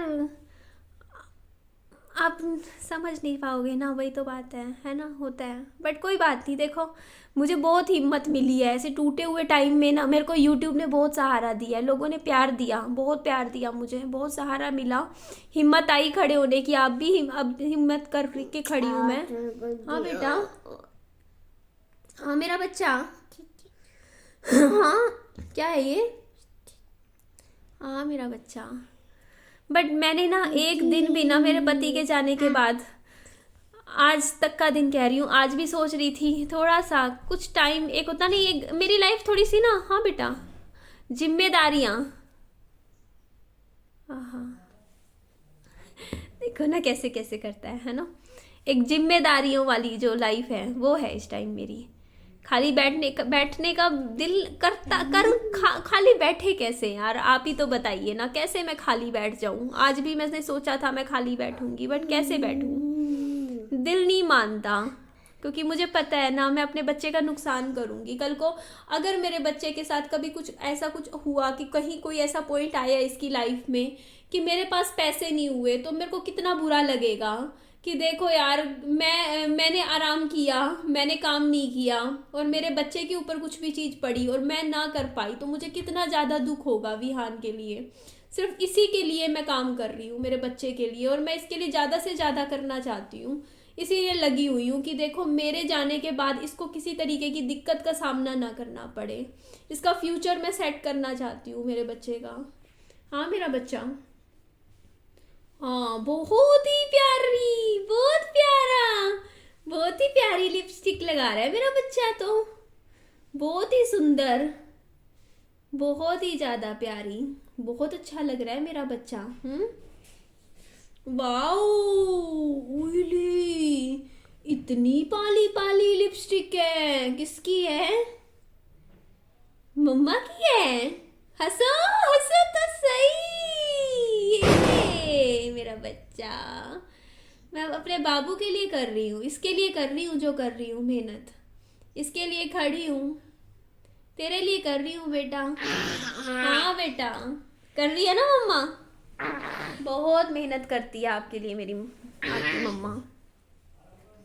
आप समझ नहीं पाओगे ना, वही तो बात है ना, होता है। बट कोई बात नहीं, देखो मुझे बहुत हिम्मत मिली है ऐसे टूटे हुए टाइम में ना, मेरे को यूट्यूब ने बहुत सहारा दिया है, लोगों ने प्यार दिया, बहुत प्यार दिया, मुझे बहुत सहारा मिला, हिम्मत आई खड़े होने की। आप भी अब हिम्मत कर के खड़ी हूँ मैं। हाँ बेटा, हाँ मेरा बच्चा, हाँ क्या है ये, हाँ मेरा बच्चा। बट मैंने ना एक दिन भी ना मेरे पति के जाने के बाद, आज तक का दिन कह रही हूँ, आज भी सोच रही थी थोड़ा सा कुछ टाइम, एक होता नहीं, एक मेरी लाइफ थोड़ी सी ना, हाँ बेटा, जिम्मेदारियाँ, हाँ देखो ना कैसे कैसे करता है ना, एक जिम्मेदारियों वाली जो लाइफ है वो है इस टाइम मेरी। खाली बैठने का दिल करता खाली बैठे कैसे यार, आप ही तो बताइए ना, कैसे मैं खाली बैठ जाऊं। आज भी मैंने सोचा था मैं खाली बैठूंगी, बट कैसे बैठूं, दिल नहीं मानता, क्योंकि मुझे पता है ना मैं अपने बच्चे का नुकसान करूंगी। कल को अगर मेरे बच्चे के साथ कभी कुछ ऐसा कुछ हुआ कि कहीं कोई ऐसा पॉइंट आया इसकी लाइफ में कि मेरे पास पैसे नहीं हुए, तो मेरे को कितना बुरा लगेगा कि देखो यार मैंने आराम किया, मैंने काम नहीं किया और मेरे बच्चे के ऊपर कुछ भी चीज़ पड़ी और मैं ना कर पाई, तो मुझे कितना ज़्यादा दुख होगा विहान के लिए। सिर्फ इसी के लिए मैं काम कर रही हूँ, मेरे बच्चे के लिए, और मैं इसके लिए ज़्यादा से ज़्यादा करना चाहती हूँ, इसीलिए लगी हुई हूँ कि देखो मेरे जाने के बाद इसको किसी तरीके की दिक्कत का सामना ना करना पड़े, इसका फ्यूचर मैं सेट करना चाहती हूँ मेरे बच्चे का। हाँ मेरा बच्चा, हाँ बहुत ही प्यारी, बहुत प्यारा, बहुत ही प्यारी लिपस्टिक लगा रहा है मेरा बच्चा, तो बहुत ही सुंदर, बहुत ही ज्यादा प्यारी, बहुत अच्छा लग रहा है मेरा बच्चा। वाओ, उइली, इतनी पाली पाली लिपस्टिक है, किसकी है, मम्मा की है, हंसो हंसो तो सही, ये मेरा बच्चा, मैं अपने बाबू के लिए कर रही हूँ, इसके लिए कर रही हूँ जो कर रही हूँ मेहनत, इसके लिए खड़ी हूँ, तेरे लिए कर रही हूँ बेटा। हाँ बेटा, कर रही है ना मम्मा, बहुत मेहनत करती है आपके लिए मेरी आपकी मम्मा,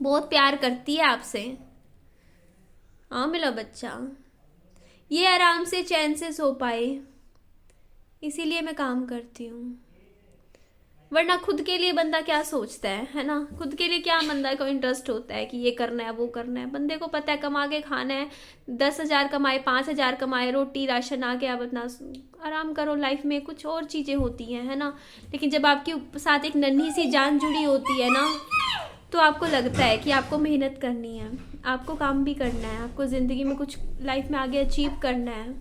बहुत प्यार करती है आपसे। हाँ मेरा बच्चा, ये आराम से चैन से सो पाए इसीलिए मैं काम करती हूँ, वरना खुद के लिए बंदा क्या सोचता है ना, खुद के लिए क्या बंदा को इंटरेस्ट होता है कि ये करना है वो करना है। बंदे को पता है कमा के खाना है, 10,000 कमाए 5,000 कमाए, रोटी राशन आ गया, अपना आराम करो, लाइफ में कुछ और चीज़ें होती हैं, है ना। लेकिन जब आपके साथ एक नन्ही सी जान जुड़ी होती है ना, तो आपको लगता है कि आपको मेहनत करनी है, आपको काम भी करना है, आपको ज़िंदगी में कुछ लाइफ में आगे अचीव करना है,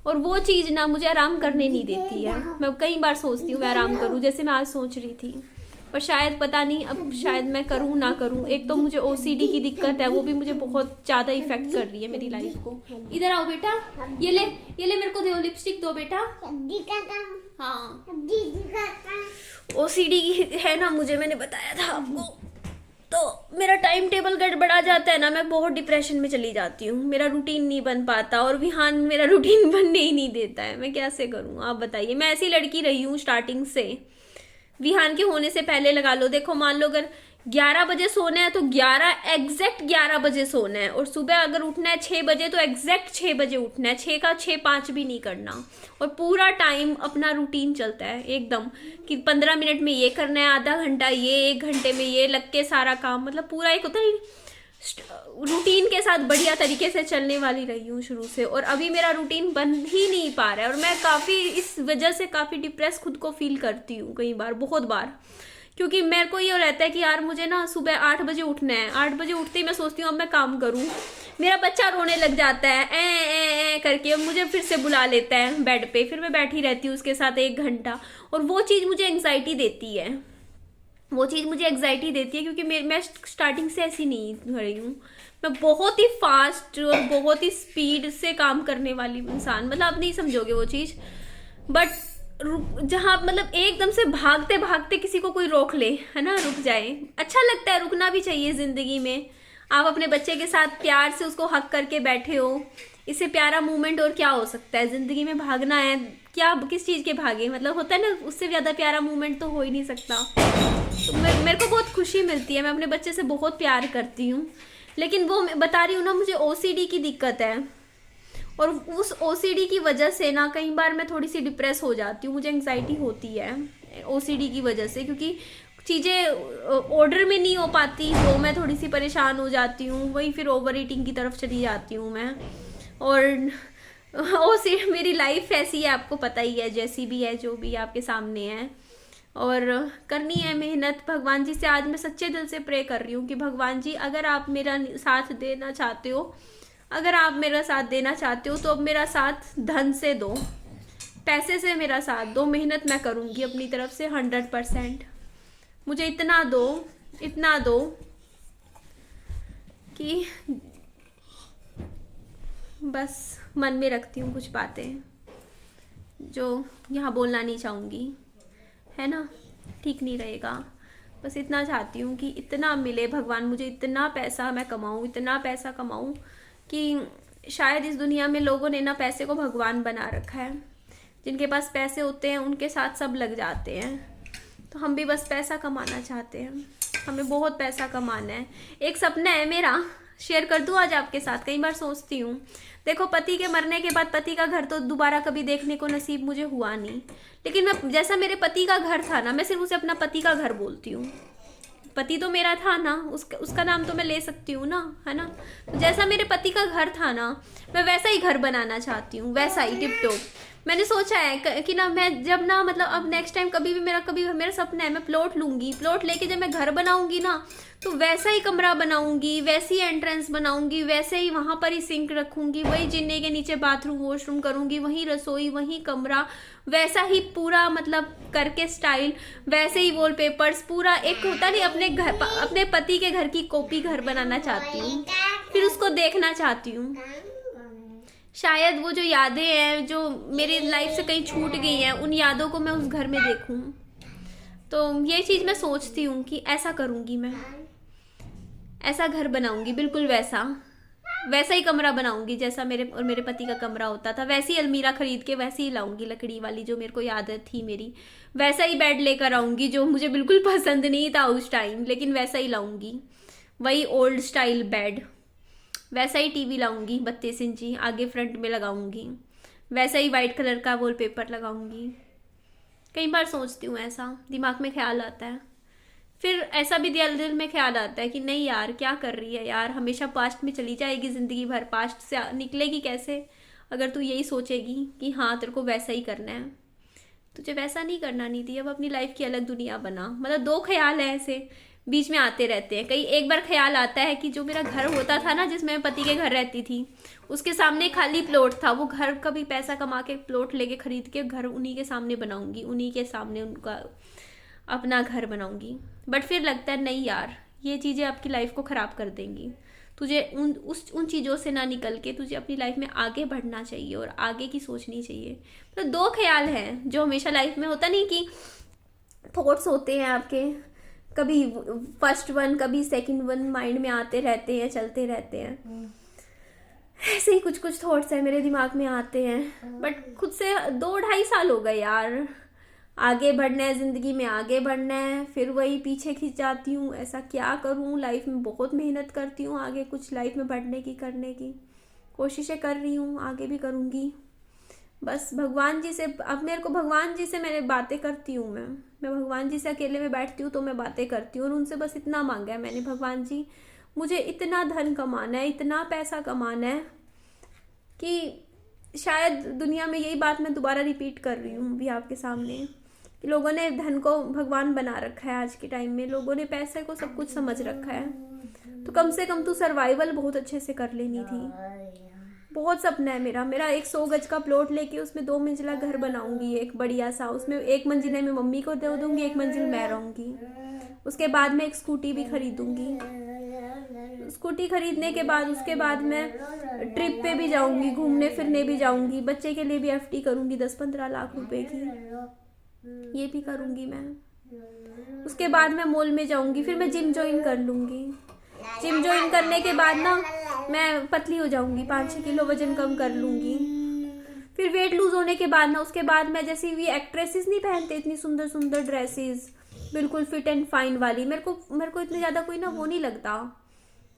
और वो चीज़ ना मुझे आराम करने नहीं देती है। मैं कई बार सोचती हूँ मैं आराम करूँ, जैसे मैं आज सोच रही थी, पर शायद पता नहीं अब शायद मैं करूँ ना करूँ। एक तो मुझे OCD की दिक्कत है, वो भी मुझे बहुत ज़्यादा इफेक्ट कर रही है मेरी लाइफ को। इधर आओ बेटा, ये ले मेरे को दो लिपस्टिक दो बेटा। हाँ ओसीडी है ना मुझे, मैंने बताया था आपको। तो मेरा टाइम टेबल गड़बड़ा जाता है ना, मैं बहुत डिप्रेशन में चली जाती हूँ, मेरा रूटीन नहीं बन पाता, और विहान मेरा रूटीन बनने ही नहीं देता है। मैं कैसे करूँ आप बताइए। मैं ऐसी लड़की रही हूँ स्टार्टिंग से, विहान के होने से पहले लगा लो। देखो मान लो अगर 11 बजे सोना है तो 11 बजे सोना है, और सुबह अगर उठना है 6 बजे तो एग्जैक्ट 6 बजे उठना है, 6 का 6:05 भी नहीं करना। और पूरा टाइम अपना रूटीन चलता है एकदम, कि 15 मिनट में ये करना है, आधा घंटा ये, 1 घंटे में ये, लग के सारा काम, मतलब पूरा एक होता है रूटीन के साथ बढ़िया तरीके से चलने वाली रही हूँ शुरू से। और अभी मेरा रूटीन बन ही नहीं पा रहा है, और मैं काफ़ी इस वजह से काफ़ी डिप्रेस खुद को फील करती हूँ कई बार, बहुत बार। क्योंकि मेरे को ये रहता है कि यार मुझे ना सुबह 8 बजे उठना है, 8 बजे उठते ही मैं सोचती हूँ अब मैं काम करूँ, मेरा बच्चा रोने लग जाता है ए करके, मुझे फिर से बुला लेता है बेड पे, फिर मैं बैठी रहती हूँ उसके साथ 1 घंटा, और वो चीज़ मुझे एंग्जाइटी देती है, क्योंकि मैं स्टार्टिंग से ऐसी नहीं रही हूँ। मैं बहुत ही फास्ट और बहुत ही स्पीड से काम करने वाली इंसान, मतलब आप नहीं समझोगे वो चीज़। बट जहाँ मतलब एकदम से भागते भागते किसी को कोई रोक ले, है ना, रुक जाए, अच्छा लगता है, रुकना भी चाहिए ज़िंदगी में। आप अपने बच्चे के साथ प्यार से उसको हक करके बैठे हो, इससे प्यारा मोमेंट और क्या हो सकता है ज़िंदगी में। भागना है क्या, किस चीज़ के भागे, मतलब होता है ना, उससे ज़्यादा प्यारा मोमेंट तो हो ही नहीं सकता। तो मेरे को बहुत खुशी मिलती है, मैं अपने बच्चे से बहुत प्यार करती हूँ। लेकिन वो मैं बता रही हूँ ना, मुझे ओसीडी की दिक्कत है, और उस ओसीडी की वजह से ना कई बार मैं थोड़ी सी डिप्रेस हो जाती हूँ, मुझे एंग्जाइटी होती है ओसीडी की वजह से, क्योंकि चीज़ें ऑर्डर में नहीं हो पाती तो मैं थोड़ी सी परेशान हो जाती हूँ, वही फिर ओवर ईटिंग की तरफ चली जाती हूँ मैं। और मेरी लाइफ ऐसी है, आपको पता ही है, जैसी भी है, जो भी आपके सामने है, और करनी है मेहनत। भगवान जी से आज मैं सच्चे दिल से प्रे कर रही हूँ कि भगवान जी अगर आप मेरा साथ देना चाहते हो, तो अब मेरा साथ धन से दो, पैसे से मेरा साथ दो, मेहनत मैं करूँगी अपनी तरफ से 100%। मुझे इतना दो कि बस मन में रखती हूँ कुछ बातें जो यहाँ बोलना नहीं चाहूँगी, है ना, ठीक नहीं रहेगा। बस इतना चाहती हूँ कि इतना मिले भगवान मुझे, इतना पैसा मैं कमाऊँ कि शायद इस दुनिया में लोगों ने ना पैसे को भगवान बना रखा है। जिनके पास पैसे होते हैं उनके साथ सब लग जाते हैं, तो हम भी बस पैसा कमाना चाहते हैं, हमें बहुत पैसा कमाना है। एक सपना है मेरा, शेयर कर दूँ आज आपके साथ। कई बार सोचती हूँ, देखो पति के मरने के बाद पति का घर तो दोबारा कभी देखने को नसीब मुझे हुआ नहीं, लेकिन मैं जैसा मेरे पति का घर था ना, मैं सिर्फ उसे अपना पति का घर बोलती हूँ, पति तो मेरा था ना, उसका नाम तो मैं ले सकती हूँ ना, है ना। तो जैसा मेरे पति का घर था ना, मैं वैसा ही घर बनाना चाहती हूँ, वैसा ही टिप टॉप। मैंने सोचा है कि ना मैं जब ना मतलब अब नेक्स्ट टाइम कभी भी मेरा सपना है, मैं प्लॉट लूँगी, प्लॉट लेके जब मैं घर बनाऊँगी ना, तो वैसा ही कमरा बनाऊँगी, वैसी एंट्रेंस बनाऊँगी, वैसे ही वहाँ पर ही सिंक रखूँगी, वही जीने के नीचे बाथरूम वॉशरूम करूँगी, वहीं रसोई, वहीं कमरा, वैसा ही पूरा मतलब करके स्टाइल, वैसे ही वॉलपेपर्स, पूरा एक होता नहीं अपने पति के घर की कॉपी घर बनाना चाहती हूँ, फिर उसको देखना चाहती हूँ। शायद वो जो यादें हैं जो मेरी लाइफ से कहीं छूट गई हैं, उन यादों को मैं उस घर में देखूं। तो ये चीज़ मैं सोचती हूँ कि ऐसा करूँगी, मैं ऐसा घर बनाऊँगी, बिल्कुल वैसा ही कमरा बनाऊँगी जैसा मेरे पति का कमरा होता था, वैसी अलमीरा खरीद के वैसी ही लाऊंगी, लकड़ी वाली जो मेरे को आदत थी मेरी, वैसा ही बेड लेकर आऊँगी जो मुझे बिल्कुल पसंद नहीं था उस टाइम, लेकिन वैसा ही लाऊंगी, वही ओल्ड स्टाइल बेड, वैसा ही टीवी लाऊंगी 32 इंची आगे फ्रंट में लगाऊंगी, वैसा ही वाइट कलर का वॉलपेपर लगाऊंगी। कई बार सोचती हूँ, ऐसा दिमाग में ख्याल आता है, फिर ऐसा भी दिल में ख्याल आता है कि नहीं यार क्या कर रही है यार, हमेशा पास्ट में चली जाएगी ज़िंदगी भर, पास्ट से निकलेगी कैसे अगर तू यही सोचेगी कि हाँ तेरे को वैसा ही करना है। तुझे वैसा नहीं करना नहीं थी, अब अपनी लाइफ की अलग दुनिया बना। मतलब 2 ख्याल है ऐसे बीच में आते रहते हैं। एक बार ख्याल आता है कि जो मेरा घर होता था ना, जिसमें मैं पति के घर रहती थी, उसके सामने खाली प्लॉट था, वो घर का भी पैसा कमा के प्लॉट लेके खरीद के घर उन्हीं के सामने बनाऊंगी, उन्हीं के सामने उनका अपना घर बनाऊंगी। बट फिर लगता है नहीं यार, ये चीज़ें आपकी लाइफ को ख़राब कर देंगी, तुझे उन चीज़ों से ना निकल के तुझे अपनी लाइफ में आगे बढ़ना चाहिए और आगे की सोचनी चाहिए। तो 2 ख्याल हैं जो हमेशा लाइफ में होता नहीं कि थॉट्स होते हैं आपके, कभी फर्स्ट वन कभी सेकंड वन माइंड में आते रहते हैं, चलते रहते हैं। ऐसे ही कुछ कुछ थॉट्स हैं मेरे दिमाग में आते हैं, बट खुद से 2-2.5 साल हो गए यार। आगे बढ़ना है, ज़िंदगी में आगे बढ़ना है, फिर वही पीछे खिंच जाती हूँ। ऐसा क्या करूँ, लाइफ में बहुत मेहनत करती हूँ आगे कुछ लाइफ में बढ़ने की, करने की कोशिशें कर रही हूँ, आगे भी करूँगी। बस भगवान जी से, अब मेरे को भगवान जी से मैंने बातें करती हूँ, मैं भगवान जी से अकेले में बैठती हूँ तो मैं बातें करती हूँ, और उनसे बस इतना मांगा है मैंने, भगवान जी मुझे इतना धन कमाना है, इतना पैसा कमाना है कि शायद दुनिया में यही बात मैं दोबारा रिपीट कर रही हूँ अभी आपके सामने, कि लोगों ने धन को भगवान बना रखा है। आज के टाइम में लोगों ने पैसे को सब कुछ समझ रखा है, तो कम से कम तो सर्वाइवल बहुत अच्छे से कर लेनी थी। बहुत सपना है मेरा एक 100 गज का प्लॉट लेके उसमें 2 मंजिला घर बनाऊंगी, एक बढ़िया सा। उसमें 1 मंजिले में मम्मी को दे दूंगी, 1 मंजिल मैं रहूंगी। उसके बाद मैं एक स्कूटी भी खरीदूंगी। स्कूटी खरीदने के बाद उसके बाद मैं ट्रिप पे भी जाऊंगी, घूमने फिरने भी जाऊंगी। बच्चे के लिए भी एफडी करूंगी 10-15 लाख रुपए की, ये भी करूंगी मैं। उसके बाद मैं मॉल में जाऊंगी, फिर मैं जिम ज्वाइन कर लूंगी। जिम ज्वाइन करने के बाद ना मैं पतली हो जाऊंगी, 5-6 किलो वजन कम कर लूंगी। फिर वेट लूज होने के बाद ना, उसके बाद मैं जैसे ये एक्ट्रेसेस नहीं पहनते इतनी सुंदर सुंदर ड्रेसेस, बिल्कुल फिट एंड फाइन वाली, मेरे को इतने ज़्यादा कोई ना वो नहीं लगता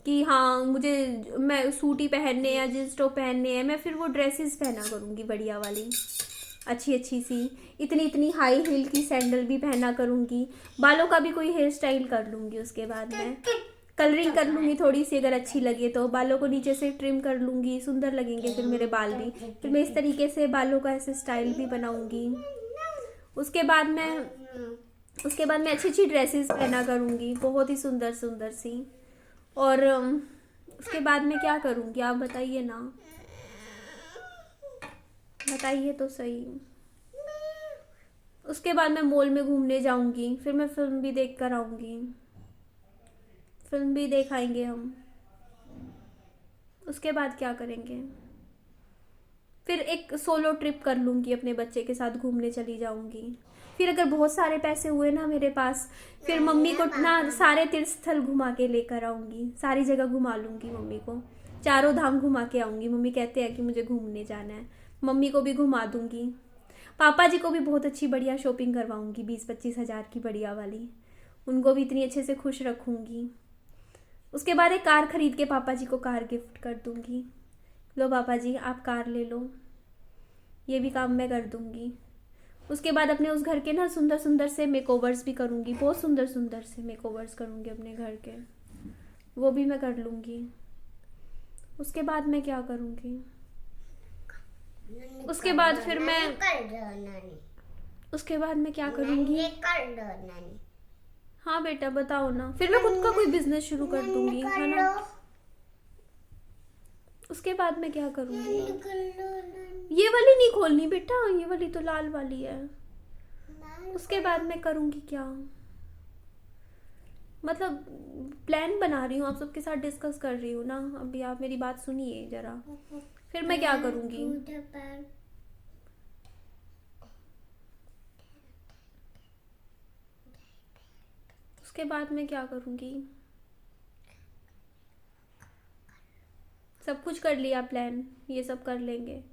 कि हाँ मुझे मैं सूट ही पहनने या जींस टॉप पहनने हैं। मैं फिर वो ड्रेसेस पहना करूँगी बढ़िया वाली, अच्छी अच्छी सी, इतनी हाई हील की सैंडल भी पहना करूँगी। बालों का भी कोई हेयर स्टाइल कर लूँगी। उसके बाद मैं कलरिंग कर लूँगी थोड़ी सी, अगर अच्छी लगे तो बालों को नीचे से ट्रिम कर लूँगी, सुंदर लगेंगे फिर मेरे बाल भी। फिर मैं इस तरीके से बालों का ऐसे स्टाइल भी बनाऊँगी। उसके बाद मैं अच्छी अच्छी ड्रेसेस पहना करूँगी, बहुत ही सुंदर सुंदर सी। और उसके बाद मैं क्या करूँगी आप बताइए ना, बताइए तो सही। उसके बाद मैं मॉल में घूमने जाऊँगी, फिर मैं फिल्म भी देख कर आऊँगी, फिल्म भी देखाएंगे हम। उसके बाद क्या करेंगे, फिर एक सोलो ट्रिप कर लूँगी, अपने बच्चे के साथ घूमने चली जाऊँगी। फिर अगर बहुत सारे पैसे हुए ना मेरे पास, फिर मम्मी को ना सारे तीर्थ स्थल घुमा के लेकर आऊँगी, सारी जगह घुमा लूँगी मम्मी को, चारों धाम घुमा के आऊँगी। मम्मी कहते हैं कि मुझे घूमने जाना है, मम्मी को भी घुमा दूँगी। पापा जी को भी बहुत अच्छी बढ़िया शॉपिंग करवाऊँगी, 20-25 हज़ार की बढ़िया वाली, उनको भी इतनी अच्छे से खुश रखूँगी। उसके बाद एक कार खरीद के पापा जी को कार गिफ्ट कर दूँगी, लो पापा जी आप कार ले लो, ये भी काम मैं कर दूँगी। उसके बाद अपने उस घर के ना सुंदर सुंदर से मेकओवर्स भी करूँगी, बहुत सुंदर सुंदर से मेकओवर्स करूँगी अपने घर के, वो भी मैं कर लूँगी। उसके बाद मैं क्या करूँगी, उसके बाद फिर मैं क्या करूँगी। हाँ बेटा बताओ ना, फिर मैं खुद का कोई बिजनेस शुरू कर दूँगी, है ना। उसके बाद मैं क्या करूँगी, ये वाली नहीं खोलनी बेटा, ये वाली तो लाल वाली है। उसके बाद मैं करूँगी क्या, मतलब प्लान बना रही हूँ, आप सबके साथ डिस्कस कर रही हूँ ना, अभी आप मेरी बात सुनिए जरा। फिर मैं क्या करूँगी, उसके बाद मैं क्या करूँगी, सब कुछ कर लिया प्लान, ये सब कर लेंगे।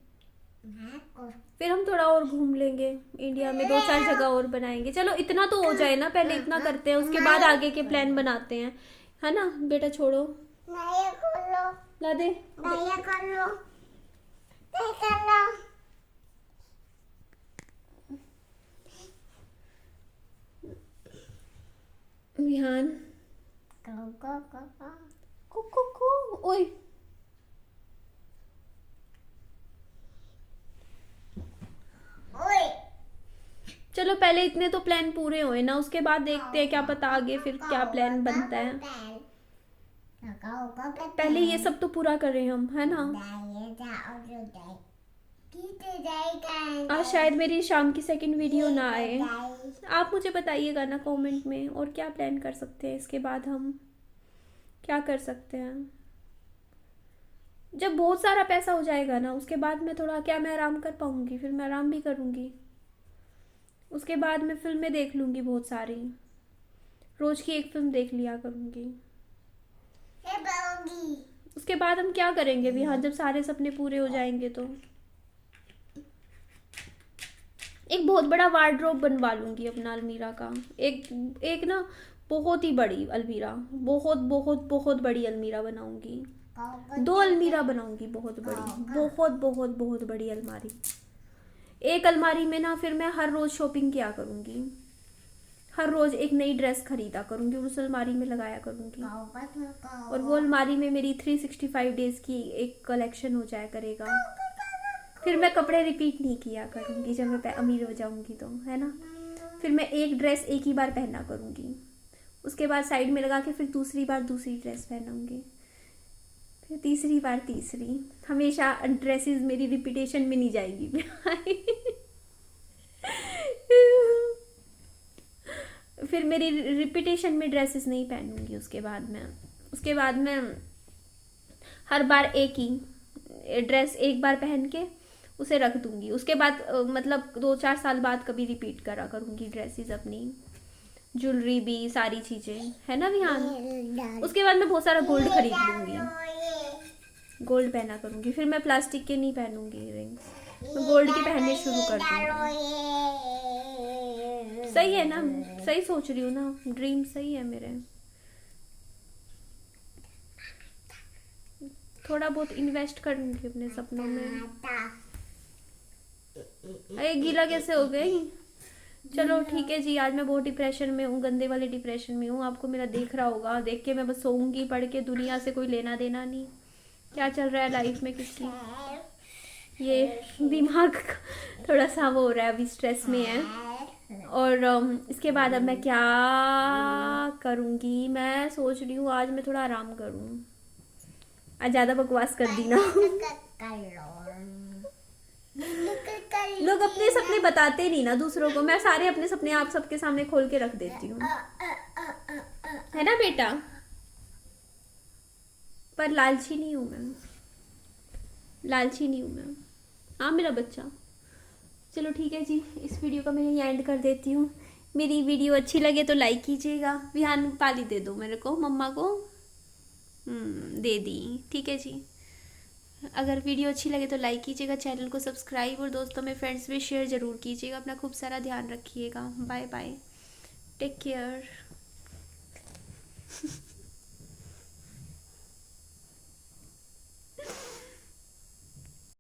फिर हम थोड़ा और घूम लेंगे, इंडिया में 2-4 जगह और बनाएंगे। चलो इतना तो हो जाए ना, पहले इतना करते हैं, उसके बाद आगे के प्लान बनाते हैं, है ना। बेटा छोड़ो, ला दे, विहान ओए चलो पहले इतने तो प्लान पूरे हुए ना, उसके बाद देखते हैं, क्या पता आगे फिर क्या प्लान बनता है। पहले ये सब तो पूरा करें हम, है ना। आज शायद मेरी शाम की सेकंड वीडियो ना आए, आप मुझे बताइएगा ना कमेंट में, और क्या प्लान कर सकते हैं इसके बाद, हम क्या कर सकते हैं। जब बहुत सारा पैसा हो जाएगा ना, उसके बाद मैं थोड़ा, क्या मैं आराम कर पाऊंगी, फिर मैं आराम भी करूंगी। उसके बाद मैं फिल्में देख लूँगी बहुत सारी, रोज़ की एक फिल्म देख लिया करूँगी। उसके बाद हम क्या करेंगे भी, हाँ जब सारे सपने पूरे हो जाएंगे तो एक बहुत बड़ा वार्डरोब बनवा लूँगी अपना अलमीरा का। एक एक ना बहुत ही बड़ी अलमीरा, बहुत बहुत बहुत बड़ी अलमीरा बनाऊंगी। 2 अलमीरा बनाऊंगी, बहुत बड़ी, बहुत बहुत बहुत बड़ी अलमारी। एक अलमारी में ना फिर मैं हर रोज़ शॉपिंग किया करूँगी, हर रोज़ एक नई ड्रेस खरीदा करूँगी और उस अलमारी में लगाया करूँगी। और वो अलमारी में मेरी 365 डेज़ की एक कलेक्शन हो जाया करेगा। फिर मैं कपड़े रिपीट नहीं किया करूँगी जब मैं अमीर हो जाऊँगी तो, है ना। फिर मैं एक ड्रेस एक ही बार पहना करूँगी, उसके बाद साइड में लगा के फिर दूसरी बार दूसरी ड्रेस पहनूँगी, फिर तीसरी बार तीसरी। हमेशा ड्रेसेस मेरी रिपीटेशन में नहीं जाएगी। फिर मेरी रिपीटेशन में ड्रेसेस नहीं पहनूंगी। उसके बाद मैं हर बार एक ही ड्रेस एक बार पहन के उसे रख दूंगी। उसके बाद मतलब 2-4 साल बाद कभी रिपीट करा करूंगी ड्रेसेस अपनी, ज्वेलरी भी, सारी चीज़ें, है ना विहान। उसके बाद मैं बहुत सारा गोल्ड खरीद लूँगी, गोल्ड पहना करूँगी। फिर मैं प्लास्टिक के नहीं पहनूंगी रिंग्स, मैं गोल्ड के पहनने शुरू कर दूँगी। सही है ना, सही सोच रही हूँ ना, ड्रीम सही है मेरे। थोड़ा बहुत इन्वेस्ट करूँगी अपने सपनों में। अरे गीला कैसे हो गई। चलो ठीक है जी, आज मैं बहुत डिप्रेशन में हूँ, गंदे वाले डिप्रेशन में हूँ। आपको मेरा देख रहा होगा, देख के मैं बस सोऊंगी, पढ़ के, दुनिया से कोई लेना देना नहीं, क्या चल रहा है लाइफ में किसकी। ये दिमाग थोड़ा सा वो हो रहा है, अभी स्ट्रेस में है। और इसके बाद अब मैं क्या करूँगी, मैं सोच रही हूँ आज मैं थोड़ा आराम करूँ। आज ज़्यादा बकवास कर दी ना। लोग अपने सपने बताते नहीं ना दूसरों को, मैं सारे अपने सपने आप सबके सामने खोल के रख देती हूँ, है ना बेटा। पर लालची नहीं हूँ मैं, लालची नहीं हूँ मैं, हाँ मेरा बच्चा। चलो ठीक है जी, इस वीडियो का मैं यहीं एंड कर देती हूँ। मेरी वीडियो अच्छी लगे तो लाइक कीजिएगा। विहान पाली दे दो मेरे को, मम्मा को दे दी, ठीक है जी। अगर वीडियो अच्छी लगे तो लाइक कीजिएगा, चैनल को सब्सक्राइब और दोस्तों में, फ्रेंड्स में शेयर ज़रूर कीजिएगा। अपना खूब सारा ध्यान रखिएगा। Bye bye, take care.